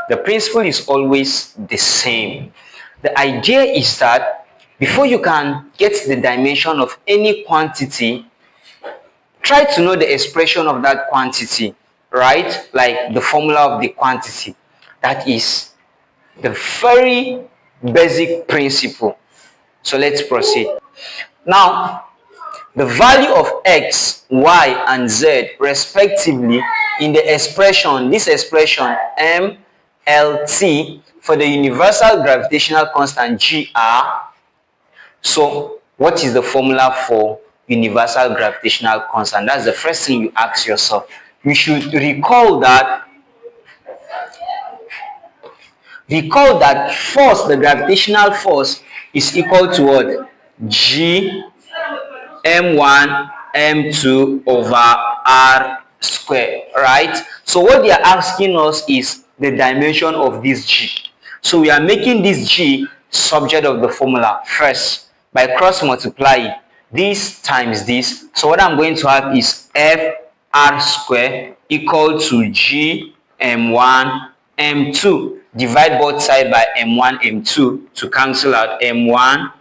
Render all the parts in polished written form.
The principle is always the same. The idea is that before you can get the dimension of any quantity, try to know the expression of that quantity, right? Like the formula of the quantity. That is the very basic principle. So let's proceed. Now, the value of x, y, and z respectively in the expression, this expression MLT for the universal gravitational constant GR. So what is the formula for universal gravitational constant? That's the first thing you ask yourself. You should recall that force, the gravitational force, is equal to what? G m1 m2 over r square, right? So what they are asking us is the dimension of this G. So we are making this G subject of the formula first by cross multiplying this times this. So what I'm going to have is f r square equal to G m1 m2. Divide both sides by m1 m2 to cancel out m1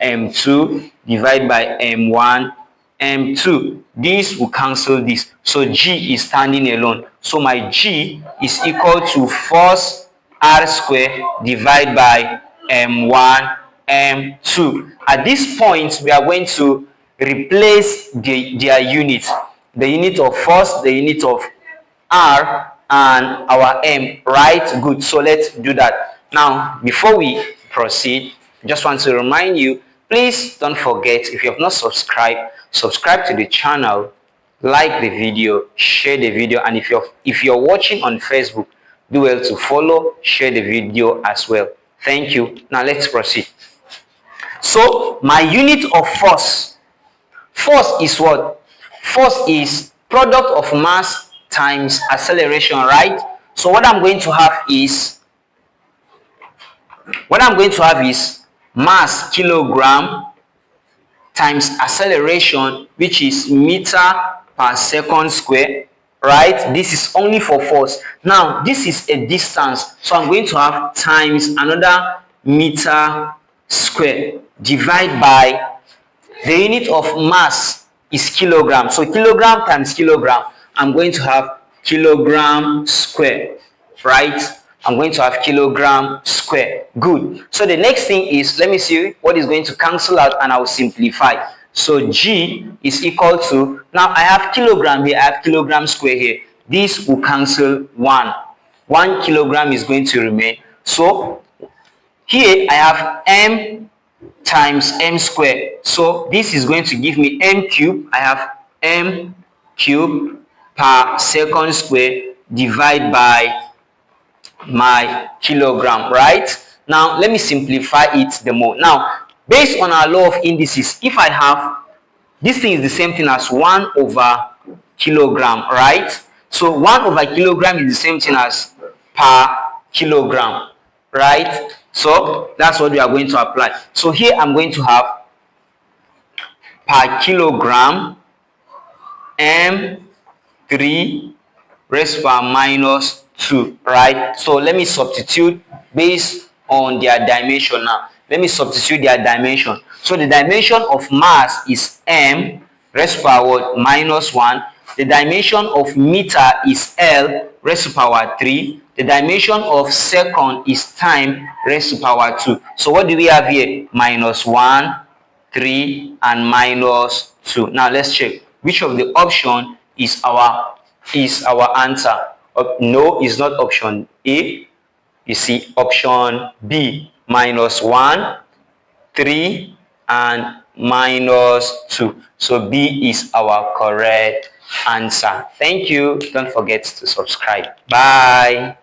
m2 divide by m1 m2. This will cancel this, so G is standing alone. So my G is equal to force r square divided by m1 m2. At this point, we are going to replace their units, the unit of force, the unit of r, and our m, right? Good. So let's do that. Now, before we proceed, I just want to remind you, please don't forget, if you have not subscribed, subscribe to the channel, like the video, share the video, and if you're watching on Facebook, do well to follow, share the video as well. Thank you. Now let's proceed. So my unit of force is what? Force is product of mass times acceleration, right? So what I'm going to have is mass kilogram times acceleration, which is meter per second square, right? This is only for force. Now this is a distance, so I'm going to have times another meter square divide by the unit of mass is kilogram. So kilogram times kilogram, I'm going to have kilogram square, right? I'm going to have kilogram square. Good. So the next thing is, let me see what is going to cancel out, and I will simplify. So G is equal to, now I have kilogram here, I have kilogram square here. This will cancel 1. 1 kilogram is going to remain. So here I have m times m square. So this is going to give me m cube. I have m cube per second square divided by my kilogram, right? Now let me simplify it the more. Now, based on our law of indices, if I have this thing is the same thing as 1 over kilogram, right? So 1 over kilogram is the same thing as per kilogram, right? So that's what we are going to apply. So here I'm going to have per kilogram m3 raised power minus 2, right? So let me substitute based on their dimension now. Let me substitute their dimension. So the dimension of mass is m raised power minus 1. The dimension of meter is L raised to power 3. The dimension of second is time raised to power 2. So what do we have here? Minus 1, 3, and minus 2. Now let's check which of the option is our answer. No, it's not option A. You see, option B, minus 1, 3, and minus 2. So B is our correct answer. Thank you. Don't forget to subscribe. Bye.